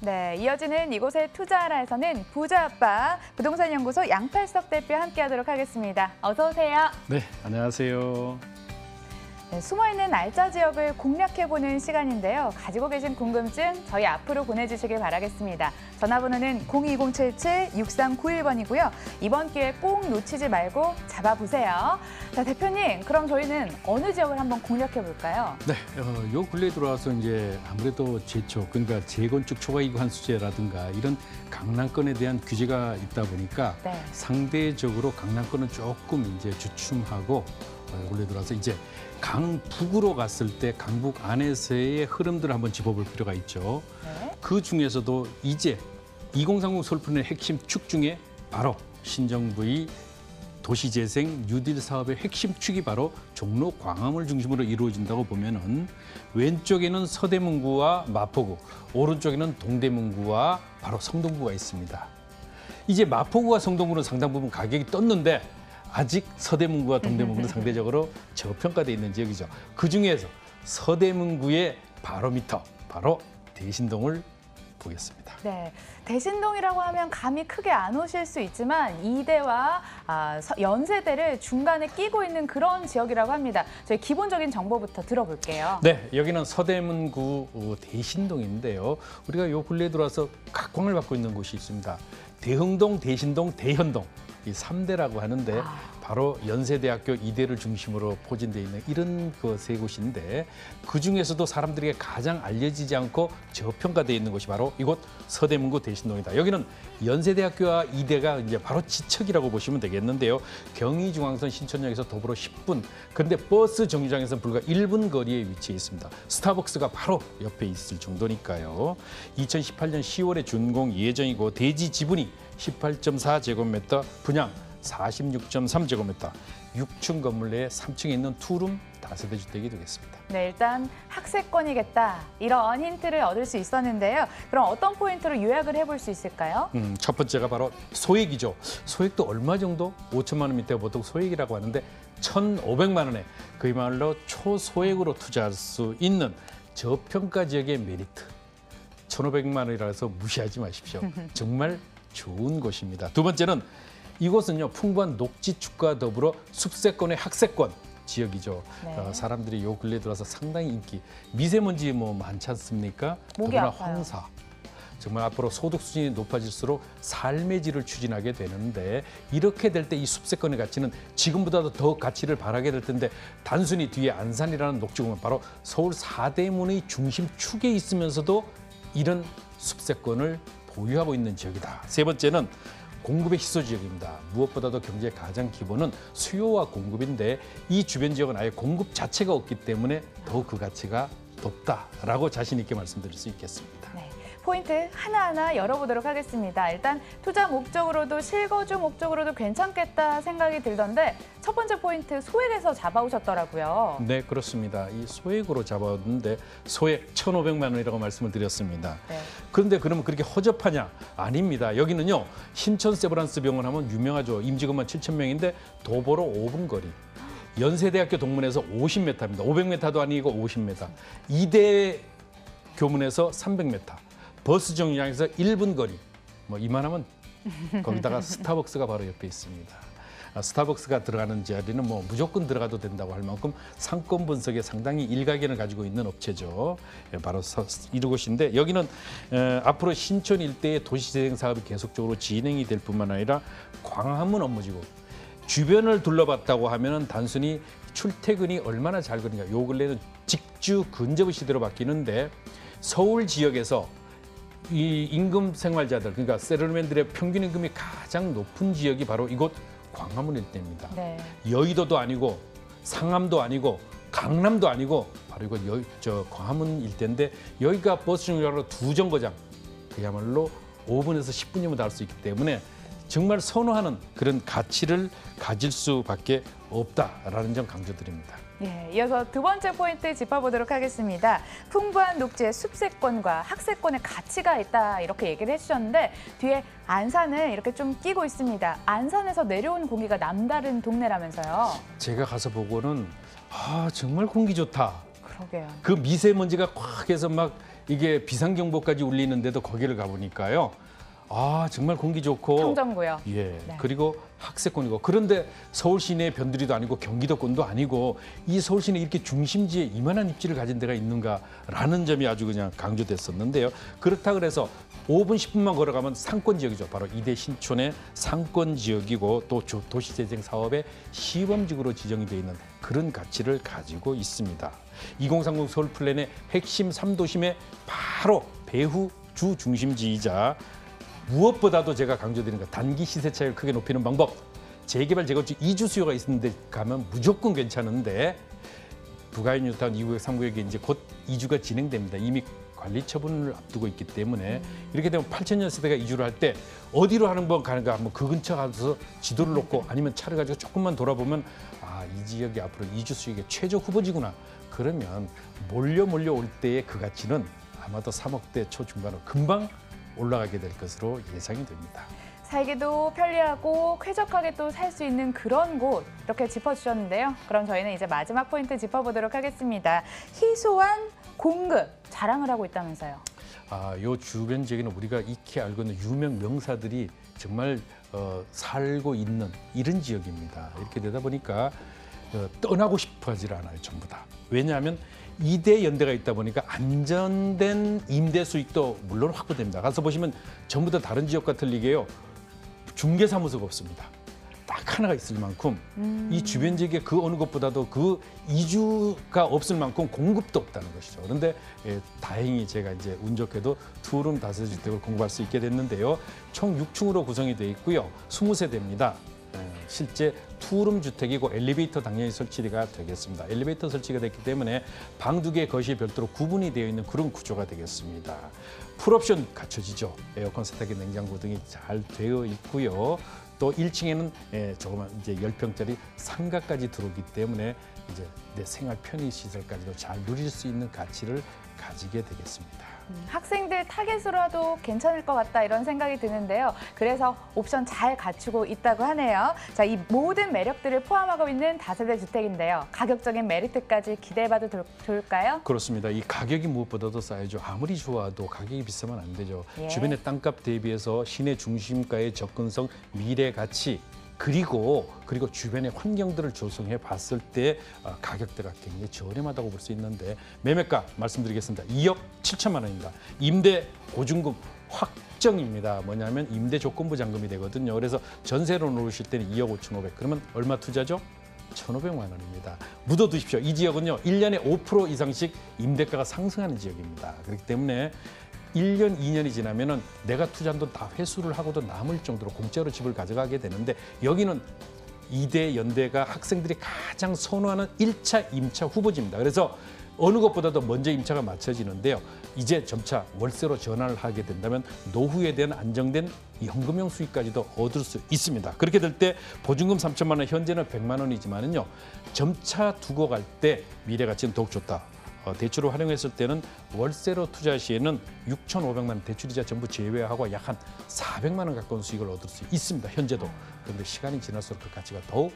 네, 이어지는 이곳에 투자하라에서는 부자아빠 부동산연구소 양팔석 대표 함께하도록 하겠습니다. 어서 오세요. 네, 안녕하세요. 네, 숨어있는 알짜 지역을 공략해보는 시간인데요. 가지고 계신 궁금증 저희 앞으로 보내주시길 바라겠습니다. 전화번호는 02077-6391번이고요. 이번 기회 꼭 놓치지 말고 잡아보세요. 자, 대표님, 그럼 저희는 어느 지역을 한번 공략해볼까요? 네, 요 근래에 들어와서 이제 아무래도 재촉, 그러니까 재건축 초과 이익 환수제라든가 이런 강남권에 대한 규제가 있다 보니까 네. 상대적으로 강남권은 조금 이제 주춤하고 근래에 들어와서 이제 강북으로 갔을 때 강북 안에서의 흐름들을 한번 짚어볼 필요가 있죠. 네. 그 중에서도 이제 2030 솔플랜의 핵심 축 중에 바로 신정부의 도시재생 뉴딜 사업의 핵심 축이 바로 종로 광화문을 중심으로 이루어진다고 보면은 왼쪽에는 서대문구와 마포구, 오른쪽에는 동대문구와 바로 성동구가 있습니다. 이제 마포구와 성동구는 상당 부분 가격이 떴는데 아직 서대문구와 동대문구는 상대적으로 저평가되어 있는 지역이죠. 그중에서 서대문구의 바로미터, 바로 대신동을 보겠습니다. 네, 대신동이라고 하면 감이 크게 안 오실 수 있지만 이대와 연세대를 중간에 끼고 있는 그런 지역이라고 합니다. 저희 기본적인 정보부터 들어볼게요. 네, 여기는 서대문구 대신동인데요. 우리가 요 근래에 들어와서 각광을 받고 있는 곳이 있습니다. 대흥동, 대신동, 대현동. 이 3대라고 하는데 바로 연세대학교 이대를 중심으로 포진되어 있는 이런 그 세 곳인데 그중에서도 사람들에게 가장 알려지지 않고 저평가되어 있는 곳이 바로 이곳 서대문구 대신동이다. 여기는 연세대학교와 이대가 이제 바로 지척이라고 보시면 되겠는데요. 경의중앙선 신촌역에서 도보로 10분, 그런데 버스 정류장에서 불과 1분 거리에 위치해 있습니다. 스타벅스가 바로 옆에 있을 정도니까요. 2018년 10월에 준공 예정이고 대지 지분이 18.4제곱미터, 분양 46.3제곱미터, 6층 건물 내에 3층에 있는 투룸 다세대 주택이 되겠습니다. 네, 일단 학세권이겠다 이런 힌트를 얻을 수 있었는데요. 그럼 어떤 포인트로 요약을 해볼 수 있을까요? 첫 번째가 바로 소액이죠. 소액도 얼마 정도? 5천만 원 밑에 보통 소액이라고 하는데 1,500만 원에 그야말로 초소액으로 투자할 수 있는 저평가 지역의 메리트. 1,500만 원이라 해서 무시하지 마십시오. 정말 좋은 곳입니다. 두 번째는 이곳은요, 풍부한 녹지축과 더불어 숲세권의 학세권 지역이죠. 네. 사람들이 요 근래에 들어서 상당히 인기, 미세먼지 뭐 많지 않습니까? 목이 더구나 아파요. 황사. 정말 앞으로 소득 수준이 높아질수록 삶의 질을 추진하게 되는데 이렇게 될 때 이 숲세권의 가치는 지금보다도 더 가치를 발하게 될 텐데 단순히 뒤에 안산이라는 녹지공원, 바로 서울 사대문의 중심축에 있으면서도 이런 숲세권을 보유하고 있는 지역이다. 세 번째는 공급의 희소 지역입니다. 무엇보다도 경제의 가장 기본은 수요와 공급인데 이 주변 지역은 아예 공급 자체가 없기 때문에 더욱 그 가치가 높다라고 자신 있게 말씀드릴 수 있겠습니다. 네, 포인트 하나하나 열어보도록 하겠습니다. 일단 투자 목적으로도 실거주 목적으로도 괜찮겠다 생각이 들던데 첫 번째 포인트 소액에서 잡아오셨더라고요. 네, 그렇습니다. 이 소액으로 잡아왔는데 소액 1,500만 원이라고 말씀을 드렸습니다. 네. 그런데 그러면 그렇게 허접하냐? 아닙니다. 여기는요, 신촌 세브란스 병원 하면 유명하죠. 임직원만 7,000명인데 도보로 5분 거리. 연세대학교 동문에서 50m입니다. 500m도 아니고 50m. 이대 교문에서 300m. 버스 정류장에서 1분 거리. 뭐 이만하면 거기다가 스타벅스가 바로 옆에 있습니다. 스타벅스가 들어가는 자리는 뭐 무조건 들어가도 된다고 할 만큼 상권 분석에 상당히 일가견을 가지고 있는 업체죠. 바로 이곳인데 여기는 앞으로 신촌 일대의 도시재생 사업이 계속적으로 진행이 될 뿐만 아니라 광화문 업무지구, 주변을 둘러봤다고 하면은 단순히 출퇴근이 얼마나 잘 거리냐. 요 근래는 직주 근접의 시대로 바뀌는데 서울 지역에서 이 임금 생활자들, 그러니까 세러리맨들의 평균 임금이 가장 높은 지역이 바로 이곳 광화문 일대입니다. 네. 여의도도 아니고 상암도 아니고 강남도 아니고 바로 이곳 광화문 일대인데 여기가 버스 정류장으로 2정거장, 그야말로 5분에서 10분이면 닿을 수 있기 때문에 정말 선호하는 그런 가치를 가질 수밖에 없다라는 점 강조드립니다. 예, 이어서 두 번째 포인트 짚어보도록 하겠습니다. 풍부한 녹지의 숲세권과 학세권의 가치가 있다 이렇게 얘기를 해주셨는데 뒤에 안산을 이렇게 좀 끼고 있습니다. 안산에서 내려온 공기가 남다른 동네라면서요. 제가 가서 보고는 정말 공기 좋다. 그러게요. 그 미세먼지가 꽉 해서 막 이게 비상경보까지 울리는데도 거기를 가보니까요. 아, 정말 공기 좋고. 청정구요. 예. 네. 그리고 학세권이고. 그런데 서울 시내 변두리도 아니고 경기도권도 아니고 이 서울 시내 이렇게 중심지에 이만한 입지를 가진 데가 있는가라는 점이 아주 그냥 강조됐었는데요. 그렇다 그래서 5분, 10분만 걸어가면 상권 지역이죠. 바로 이대 신촌의 상권 지역이고 또 도시재생 사업의 시범지구로 지정이 되어 있는 그런 가치를 가지고 있습니다. 2030 서울 플랜의 핵심 3도심의 바로 배후 주 중심지이자 무엇보다도 제가 강조드리는 거 단기 시세 차익을 크게 높이는 방법. 재개발 재건축 이주 수요가 있는데 가면 무조건 괜찮은데 부가인 뉴타운 2구역 3구역에 이제 곧 이주가 진행됩니다. 이미 관리 처분을 앞두고 있기 때문에 이렇게 되면 8,000년 세대가 이주를 할 때 어디로 하는 번 가는가 한번 그 근처 가서 지도를 놓고 아니면 차를 가지고 조금만 돌아보면 아, 이 지역이 앞으로 이주 수익의 최저 후보지구나. 그러면 몰려올 때의 그 가치는 아마도 3억대 초중반으로 금방 올라가게 될 것으로 예상이 됩니다. 살기도 편리하고 쾌적하게 또 살 수 있는 그런 곳 이렇게 짚어주셨는데요. 그럼 저희는 이제 마지막 포인트 짚어보도록 하겠습니다. 희소한 공급 자랑을 하고 있다면서요. 아, 요 주변 지역에는 우리가 익히 알고 있는 유명 명사들이 정말 살고 있는 이런 지역입니다. 이렇게 되다 보니까 떠나고 싶어 하질 않아요, 전부 다. 왜냐하면 이대 연대가 있다 보니까 안전된 임대 수익도 물론 확보됩니다. 가서 보시면 전부 다 다른 지역과 틀리게요. 중개사무소가 없습니다. 딱 하나가 있을 만큼 이 주변 지역에 그 어느 곳보다도 그 이주가 없을 만큼 공급도 없다는 것이죠. 그런데 다행히 제가 이제 운 좋게도 투룸 다세주택을 공급할 수 있게 됐는데요. 총 6층으로 구성이 되어 있고요. 20세대입니다. 실제 투룸 주택이고 엘리베이터 당연히 설치가 되겠습니다. 엘리베이터 설치가 됐기 때문에 방 2개 거실 별도로 구분이 되어 있는 그런 구조가 되겠습니다. 풀옵션 갖춰지죠. 에어컨, 세탁기, 냉장고 등이 잘 되어 있고요. 또 1층에는 조그만 이제 10평짜리 상가까지 들어오기 때문에 이제 내 생활 편의 시설까지도 잘 누릴 수 있는 가치를 가지게 되겠습니다. 학생들 타겟으로도 괜찮을 것 같다 이런 생각이 드는데요. 그래서 옵션 잘 갖추고 있다고 하네요. 자, 이 모든 매력들을 포함하고 있는 다세대 주택인데요. 가격적인 메리트까지 기대해봐도 좋을까요? 그렇습니다. 이 가격이 무엇보다도 싸야죠. 아무리 좋아도 가격이 비싸면 안 되죠. 예. 주변의 땅값 대비해서 시내 중심가의 접근성, 미래 가치 그리고 주변의 환경들을 조성해 봤을 때 가격대가 굉장히 저렴하다고 볼 수 있는데 매매가 말씀드리겠습니다. 2억 7천만 원입니다. 임대 보증금 확정입니다. 뭐냐면 임대 조건부 잔금이 되거든요. 그래서 전세로 놓으실 때는 2억 5,500. 그러면 얼마 투자죠? 1,500만 원입니다. 묻어두십시오. 이 지역은요. 1년에 5% 이상씩 임대가가 상승하는 지역입니다. 그렇기 때문에 1년, 2년이 지나면은 내가 투자한 돈 다 회수를 하고도 남을 정도로 공짜로 집을 가져가게 되는데 여기는 이대 연대가 학생들이 가장 선호하는 1차, 임차 후보지입니다. 그래서 어느 것보다도 먼저 임차가 맞춰지는데요. 이제 점차 월세로 전환을 하게 된다면 노후에 대한 안정된 현금형 수익까지도 얻을 수 있습니다. 그렇게 될 때 보증금 3천만 원, 현재는 100만 원이지만은요. 점차 두고 갈 때 미래 가치는 더욱 좋다. 대출을 활용했을 때는 월세로 투자 시에는 6,500만 원 대출이자 전부 제외하고 약 한 400만 원 가까운 수익을 얻을 수 있습니다. 현재도. 그런데 시간이 지날수록 그 가치가 더욱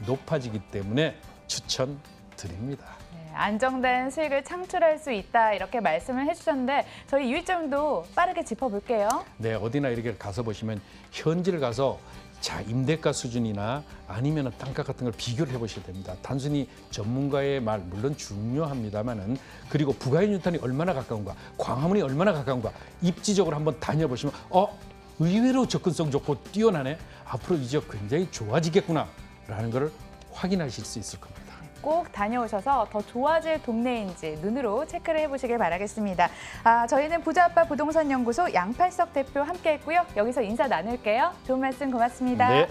높아지기 때문에 추천드립니다. 네, 안정된 수익을 창출할 수 있다 이렇게 말씀을 해주셨는데 저희 유의점도 빠르게 짚어볼게요. 네, 어디나 이렇게 가서 보시면 현지를 가서 자, 임대가 수준이나 아니면 땅값 같은 걸 비교를 해보셔야 됩니다. 단순히 전문가의 말 물론 중요합니다만은 그리고 부가인 뉴턴이 얼마나 가까운가, 광화문이 얼마나 가까운가 입지적으로 한번 다녀보시면 의외로 접근성 좋고 뛰어나네. 앞으로 이 지역 굉장히 좋아지겠구나라는 걸 확인하실 수 있을 겁니다. 꼭 다녀오셔서 더 좋아질 동네인지 눈으로 체크를 해보시길 바라겠습니다. 저희는 부자아빠 부동산 연구소 양팔석 대표 함께했고요. 여기서 인사 나눌게요. 좋은 말씀 고맙습니다. 네.